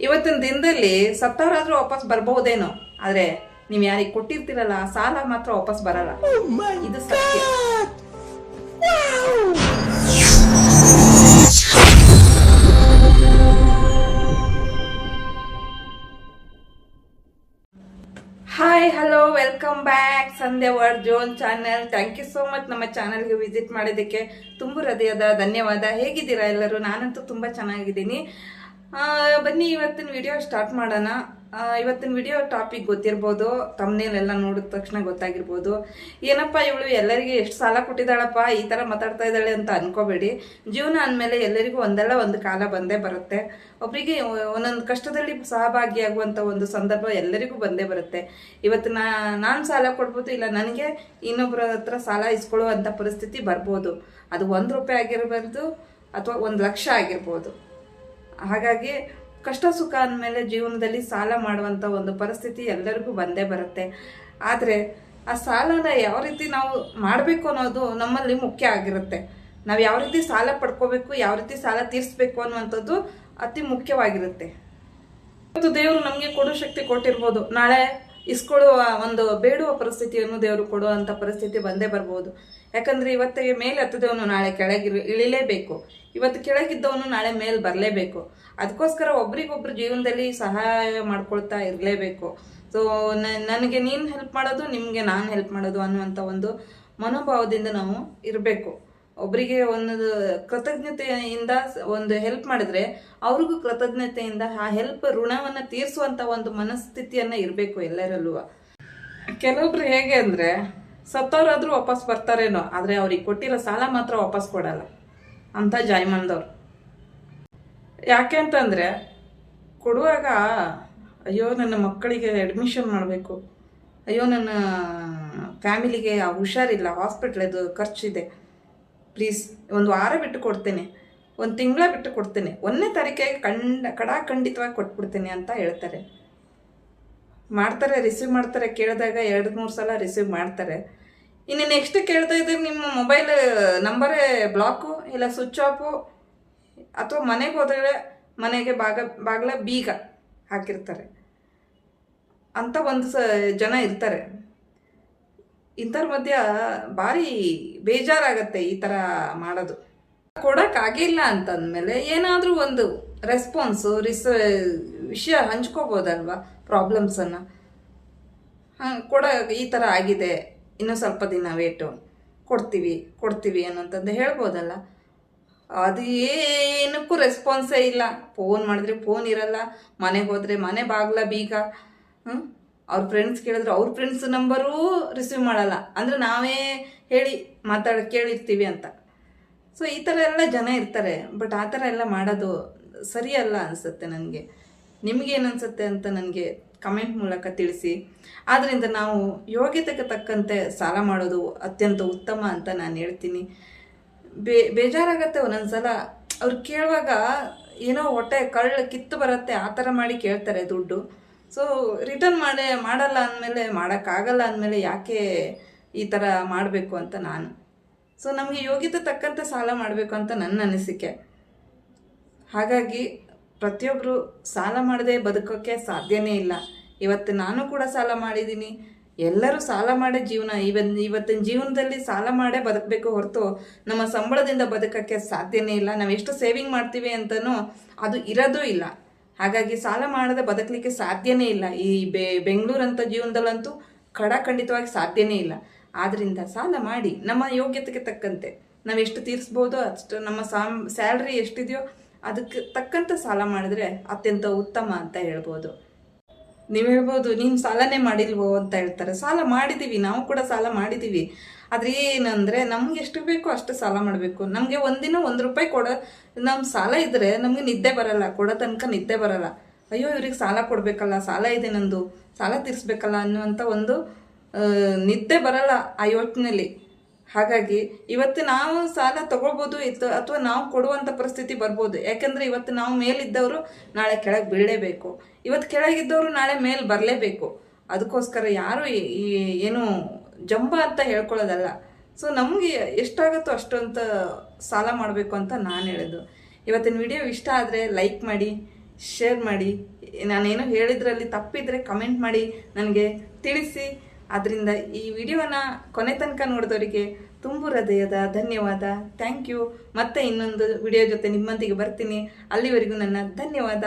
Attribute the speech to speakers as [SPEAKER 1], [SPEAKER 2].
[SPEAKER 1] ಇವತ್ತಿನ ದಿನದಲ್ಲಿ ಸತ್ತವರಾದ್ರೂ ವಾಪಸ್ ಬರ್ಬಹುದೇನೋ, ಆದ್ರೆ ನೀವು ಯಾರಿಗೆ ಕೊಟ್ಟಿರ್ತೀರಲ್ಲ ಆ ಸಾಲ ಮಾತ್ರ ವಾಪಸ್ ಬರಲ್ಲ. ಇದು ಸತ್ಯ. Hi, hello, welcome back Sandhya world zone channel. Thank you so much ನಮ್ಮ ಚಾನೆಲ್ಗೆ ವಿಸಿಟ್ ಮಾಡೋದಕ್ಕೆ. ತುಂಬ ಹೃದಯದ ಧನ್ಯವಾದ. ಹೇಗಿದ್ದೀರಾ ಎಲ್ಲರೂ? ನಾನಂತೂ ತುಂಬ ಚೆನ್ನಾಗಿದ್ದೀನಿ. ಬನ್ನಿ ಇವತ್ತಿನ ವಿಡಿಯೋ ಸ್ಟಾರ್ಟ್ ಮಾಡೋಣ. ಇವತ್ತಿನ ವಿಡಿಯೋ ಟಾಪಿಕ್ ಗೊತ್ತಿರ್ಬೋದು, ತಮ್ಮನೇಲ್ ಎಲ್ಲ ನೋಡಿದ ತಕ್ಷಣ ಗೊತ್ತಾಗಿರ್ಬೋದು. ಏನಪ್ಪ ಇವಳು ಎಲ್ಲರಿಗೆ ಎಷ್ಟು ಸಾಲ ಕೊಟ್ಟಿದ್ದಾಳಪ್ಪ, ಈ ಥರ ಮಾತಾಡ್ತಾ ಇದ್ದಾಳೆ ಅಂತ ಅನ್ಕೋಬೇಡಿ. ಜೀವನ ಅಂದಮೇಲೆ ಎಲ್ಲರಿಗೂ ಒಂದಲ್ಲ ಒಂದು ಕಾಲ ಬಂದೇ ಬರುತ್ತೆ. ಒಬ್ಬರಿಗೆ ಒಂದೊಂದು ಕಷ್ಟದಲ್ಲಿ ಸಹಭಾಗಿಯಾಗುವಂಥ ಒಂದು ಸಂದರ್ಭ ಎಲ್ಲರಿಗೂ ಬಂದೇ ಬರುತ್ತೆ. ಇವತ್ತು ನಾನು ಸಾಲ ಕೊಡ್ಬೋದು, ಇಲ್ಲ ನನಗೆ ಇನ್ನೊಬ್ಬರ ಹತ್ರ ಸಾಲ ಇಸ್ಕೊಳ್ಳುವಂಥ ಪರಿಸ್ಥಿತಿ ಬರ್ಬೋದು. ಅದು 1 ರೂಪಾಯಿ ಆಗಿರ್ಬಾರ್ದು ಅಥವಾ 1 ಲಕ್ಷ ಆಗಿರ್ಬೋದು. ಹಾಗಾಗಿ ಕಷ್ಟ ಸುಖ ಅಂದಮೇಲೆ ಜೀವನದಲ್ಲಿ ಸಾಲ ಮಾಡುವಂಥ ಒಂದು ಪರಿಸ್ಥಿತಿ ಎಲ್ಲರಿಗೂ ಬಂದೇ ಬರುತ್ತೆ. ಆದರೆ ಆ ಸಾಲನ ಯಾವ ರೀತಿ ನಾವು ಮಾಡಬೇಕು ಅನ್ನೋದು ನಮ್ಮಲ್ಲಿ ಮುಖ್ಯ ಆಗಿರುತ್ತೆ. ನಾವು ಯಾವ ರೀತಿ ಸಾಲ ಪಡ್ಕೋಬೇಕು, ಯಾವ ರೀತಿ ಸಾಲ ತೀರಿಸ್ಬೇಕು ಅನ್ನುವಂಥದ್ದು ಅತಿ ಮುಖ್ಯವಾಗಿರುತ್ತೆ. ಇವತ್ತು ದೇವರು ನಮಗೆ ಕೊಡೋ ಶಕ್ತಿ ಕೊಟ್ಟಿರ್ಬೋದು, ನಾಳೆ ಇಸ್ಕೊಳ್ಳುವ ಒಂದು ಬೇಡುವ ಪರಿಸ್ಥಿತಿಯನ್ನು ದೇವರು ಕೊಡುವಂಥ ಪರಿಸ್ಥಿತಿ ಬಂದೇ ಬರ್ಬೋದು. ಯಾಕಂದರೆ ಇವತ್ತಿಗೆ ಮೇಲೆ ಹತ್ತದವನು ನಾಳೆ ಕೆಳಗೆ ಇಳಿಲೇಬೇಕು, ಇವತ್ತು ಕೆಳಗಿದ್ದವನು ನಾಳೆ ಮೇಲೆ ಬರಲೇಬೇಕು. ಅದಕ್ಕೋಸ್ಕರ ಒಬ್ರಿಗೊಬ್ರು ಜೀವನದಲ್ಲಿ ಸಹಾಯ ಮಾಡ್ಕೊಳ್ತಾ ಇರಲೇಬೇಕು. ಸೊ ನನಗೆ ನೀನು ಹೆಲ್ಪ್ ಮಾಡೋದು, ನಿಮಗೆ ನಾನು ಹೆಲ್ಪ್ ಮಾಡೋದು ಅನ್ನುವಂಥ ಒಂದು ಮನೋಭಾವದಿಂದ ನಾವು ಇರಬೇಕು. ಒಬ್ಬರಿಗೆ ಒಂದು ಕೃತಜ್ಞತೆಯಿಂದ ಒಂದು ಹೆಲ್ಪ್ ಮಾಡಿದ್ರೆ ಅವ್ರಿಗೂ ಕೃತಜ್ಞತೆಯಿಂದ ಆ ಹೆಲ್ಪ್ ಋಣವನ್ನು ತೀರಿಸುವಂಥ ಒಂದು ಮನಸ್ಥಿತಿಯನ್ನು ಇರಬೇಕು ಎಲ್ಲರಲ್ಲೂ. ಕೆಲವೊಬ್ರು ಹೇಗೆ ಅಂದರೆ ಸತ್ತವರಾದ್ರೂ ವಾಪಸ್ ಬರ್ತಾರೇನೋ, ಆದರೆ ಅವ್ರಿಗೆ ಕೊಟ್ಟಿರೋ ಸಾಲ ಮಾತ್ರ ವಾಪಸ್ ಕೊಡಲ್ಲ ಅಂತ ಜಾಯ್ಮಂದವ್ರು. ಯಾಕೆ ಅಂತಂದರೆ ಕೊಡುವಾಗ ಅಯ್ಯೋ ನನ್ನ ಮಕ್ಕಳಿಗೆ ಅಡ್ಮಿಷನ್ ಮಾಡಬೇಕು, ಅಯ್ಯೋ ನನ್ನ ಫ್ಯಾಮಿಲಿಗೆ ಹುಷಾರಿಲ್ಲ, ಹಾಸ್ಪಿಟ್ಲದು ಖರ್ಚಿದೆ, ಪ್ಲೀಸ್ 1 ವಾರ ಬಿಟ್ಟು ಕೊಡ್ತೇನೆ, 1 ತಿಂಗಳ ಬಿಟ್ಟು ಕೊಡ್ತೇನೆ, 1ನೇ ತಾರೀಕಿಗೆ ಖಂಡಿತವಾಗಿ ಕೊಟ್ಬಿಡ್ತೇನೆ ಅಂತ ಹೇಳ್ತಾರೆ. ಮಾಡ್ತಾರೆ, ರಿಸೀವ್ ಮಾಡ್ತಾರೆ. ಕೇಳಿದಾಗ 2-3 ಸಲ ರಿಸೀವ್ ಮಾಡ್ತಾರೆ. ಇನ್ನು ನೆಕ್ಸ್ಟ್ ಕೇಳ್ತಾ ಇದ್ರೆ ನಿಮ್ಮ ಮೊಬೈಲ್ ನಂಬರೇ ಬ್ಲಾಕು, ಇಲ್ಲ ಸ್ವಿಚ್ ಆಫು, ಅಥವಾ ಮನೆಗೆ ಹೋದರೆ ಮನೆಗೆ ಬಾಗಿಲ ಬೀಗ ಹಾಕಿರ್ತಾರೆ ಅಂತ ಒಂದು ಜನ ಇರ್ತಾರೆ. ಇಂಥವ್ರ ಮಧ್ಯ ಭಾರಿ ಬೇಜಾರಾಗತ್ತೆ ಈ ಥರ ಮಾಡೋದು. ಕೊಡೋಕ್ಕಾಗಿಲ್ಲ ಅಂತಂದಮೇಲೆ ಏನಾದರೂ ಒಂದು ರೆಸ್ಪಾನ್ಸು ವಿಷಯ ಹಂಚ್ಕೋಬೋದಲ್ವ, ಪ್ರಾಬ್ಲಮ್ಸನ್ನು. ಈ ಥರ ಆಗಿದೆ, ಇನ್ನೂ ಸ್ವಲ್ಪ ದಿನ ವೇಟು, ಕೊಡ್ತೀವಿ ಅನ್ನೋಂಥದ್ದು ಹೇಳ್ಬೋದಲ್ಲ. ಅದು ಏನಕ್ಕೂ ರೆಸ್ಪಾನ್ಸೇ ಇಲ್ಲ. ಫೋನ್ ಮಾಡಿದ್ರೆ ಫೋನ್ ಇರಲ್ಲ, ಮನೆಗೆ ಹೋದರೆ ಮನೆ ಬಾಗಿಲ ಬೀಗ, ಅವ್ರ ಫ್ರೆಂಡ್ಸ್ ಕೇಳಿದ್ರೆ ಅವ್ರ ಫ್ರೆಂಡ್ಸ್ ನಂಬರೂ ರಿಸೀವ್ ಮಾಡಲ್ಲ. ಅಂದರೆ ನಾವೇ ಹೇಳಿ ಕೇಳಿರ್ತೀವಿ ಅಂತ. ಸೊ ಈ ಥರ ಎಲ್ಲ ಜನ ಇರ್ತಾರೆ. ಬಟ್ ಆ ಥರ ಎಲ್ಲ ಮಾಡೋದು ಸರಿಯಲ್ಲ ಅನಿಸುತ್ತೆ ನನಗೆ. ನಿಮಗೇನು ಅನಿಸುತ್ತೆ ಅಂತ ನನಗೆ ಕಮೆಂಟ್ ಮೂಲಕ ತಿಳಿಸಿ. ಆದ್ದರಿಂದ ನಾವು ಯೋಗ್ಯತೆಗೆ ತಕ್ಕಂತೆ ಸಾಲ ಮಾಡೋದು ಅತ್ಯಂತ ಉತ್ತಮ ಅಂತ ನಾನು ಹೇಳ್ತೀನಿ. ಬೇಜಾರಾಗತ್ತೆ ಒಂದೊಂದ್ಸಲ. ಅವ್ರು ಕೇಳುವಾಗ ಏನೋ ಹೊಟ್ಟೆ ಕಿತ್ತು ಬರುತ್ತೆ, ಆ ಥರ ಮಾಡಿ ಕೇಳ್ತಾರೆ ದುಡ್ಡು. ಸೊ ರಿಟರ್ನ್ ಮಾಡಲ್ಲ ಅಂದಮೇಲೆ, ಮಾಡೋಕ್ಕಾಗಲ್ಲ ಅಂದಮೇಲೆ ಯಾಕೆ ಈ ಥರ ಮಾಡಬೇಕು ಅಂತ ನಾನು. ಸೊ ನಮಗೆ ಯೋಗ್ಯತೆ ತಕ್ಕಂತೆ ಸಾಲ ಮಾಡಬೇಕು ಅಂತ ನನ್ನ ಅನಿಸಿಕೆ. ಹಾಗಾಗಿ ಪ್ರತಿಯೊಬ್ಬರು ಸಾಲ ಮಾಡದೆ ಬದುಕೋಕ್ಕೆ ಸಾಧ್ಯನೇ ಇಲ್ಲ. ಇವತ್ತು ನಾನು ಕೂಡ ಸಾಲ ಮಾಡಿದ್ದೀನಿ. ಎಲ್ಲರೂ ಸಾಲ ಮಾಡೇ ಜೀವನ, ಇವತ್ತಿನ ಜೀವನದಲ್ಲಿ ಸಾಲ ಮಾಡೇ ಬದುಕಬೇಕು ಹೊರತು ನಮ್ಮ ಸಂಬಳದಿಂದ ಬದುಕೋಕ್ಕೆ ಸಾಧ್ಯನೇ ಇಲ್ಲ. ನಾವು ಎಷ್ಟು ಸೇವಿಂಗ್ ಮಾಡ್ತೀವಿ ಅಂತನೂ ಅದು ಇರೋದೂ ಇಲ್ಲ. ಹಾಗಾಗಿ ಸಾಲ ಮಾಡದೆ ಬದುಕಲಿಕ್ಕೆ ಸಾಧ್ಯನೇ ಇಲ್ಲ. ಈ ಬೆಂಗಳೂರಂಥ ಜೀವನದಲ್ಲಂತೂ ಖಂಡಿತವಾಗಿ ಸಾಧ್ಯನೇ ಇಲ್ಲ. ಆದ್ದರಿಂದ ಸಾಲ ಮಾಡಿ ನಮ್ಮ ಯೋಗ್ಯತೆಗೆ ತಕ್ಕಂತೆ ನಾವು ಎಷ್ಟು ತೀರಿಸ್ಬೋದು ಅಷ್ಟು, ನಮ್ಮ ಸ್ಯಾಲ್ರಿ ಎಷ್ಟಿದೆಯೋ ಅದಕ್ಕೆ ತಕ್ಕಂತೆ ಸಾಲ ಮಾಡಿದ್ರೆ ಅತ್ಯಂತ ಉತ್ತಮ ಅಂತ ಹೇಳ್ಬೋದು. ನೀವು ಹೇಳ್ಬೋದು, ನೀನು ಸಾಲನೇ ಮಾಡಿಲ್ವೋ ಅಂತ ಹೇಳ್ತಾರೆ. ಸಾಲ ಮಾಡಿದ್ದೀವಿ, ನಾವು ಕೂಡ ಸಾಲ ಮಾಡಿದ್ದೀವಿ. ಆದರೆ ಏನಂದರೆ ನಮ್ಗೆ ಎಷ್ಟು ಬೇಕೋ ಅಷ್ಟು ಸಾಲ ಮಾಡಬೇಕು. ನಮಗೆ ಒಂದಿನ 1 ರೂಪಾಯಿ ನಮ್ಮ ಸಾಲ ಇದ್ದರೆ ನಮಗೆ ನಿದ್ದೆ ಬರಲ್ಲ, ಕೊಡೋ ತನಕ ನಿದ್ದೆ ಬರಲ್ಲ. ಅಯ್ಯೋ ಇವ್ರಿಗೆ ಸಾಲ ಕೊಡಬೇಕಲ್ಲ, ಸಾಲ ಇದೆ ನಂದು, ಸಾಲ ತೀರಿಸ್ಬೇಕಲ್ಲ ಅನ್ನುವಂಥ ಒಂದು ನಿದ್ದೆ ಬರಲ್ಲ ಆ ಯೋಚನೆಯಲ್ಲಿ. ಹಾಗಾಗಿ ಇವತ್ತು ನಾವು ಸಾಲ ತಗೊಳ್ಬೋದು ಅಥವಾ ನಾವು ಕೊಡುವಂಥ ಪರಿಸ್ಥಿತಿ ಬರ್ಬೋದು. ಯಾಕೆಂದರೆ ಇವತ್ತು ನಾವು ಮೇಲಿದ್ದವರು ನಾಳೆ ಕೆಳಗೆ ಬೀಳಲೇಬೇಕು, ಇವತ್ತು ಕೆಳಗಿದ್ದವರು ನಾಳೆ ಮೇಲೆ ಬರಲೇಬೇಕು. ಅದಕ್ಕೋಸ್ಕರ ಯಾರು ಏನು ಜಂಬ ಅಂತ ಹೇಳ್ಕೊಳ್ಳೋದಲ್ಲ. ಸೊ ನಮಗೆ ಎಷ್ಟಾಗುತ್ತೋ ಅಷ್ಟು ಅಂತ ಸಾಲ ಮಾಡಬೇಕು ಅಂತ ನಾನು ಹೇಳೋದು. ಇವತ್ತಿನ ವಿಡಿಯೋ ಇಷ್ಟ ಆದರೆ ಲೈಕ್ ಮಾಡಿ, ಶೇರ್ ಮಾಡಿ. ನಾನೇನು ಹೇಳಿದ್ರಲ್ಲಿ ತಪ್ಪಿದ್ರೆ ಕಮೆಂಟ್ ಮಾಡಿ ನನಗೆ ತಿಳಿಸಿ. ಅದರಿಂದ ಈ ವಿಡಿಯೋನ ಕೊನೆ ತನಕ ನೋಡಿದವರಿಗೆ ತುಂಬು ಹೃದಯದ ಧನ್ಯವಾದ. Thank you. ಮತ್ತೆ ಇನ್ನೊಂದು ವಿಡಿಯೋ ಜೊತೆ ನಿಮ್ಮೊಂದಿಗೆ ಬರ್ತೀನಿ. ಅಲ್ಲಿವರೆಗೂ ನನ್ನ ಧನ್ಯವಾದ.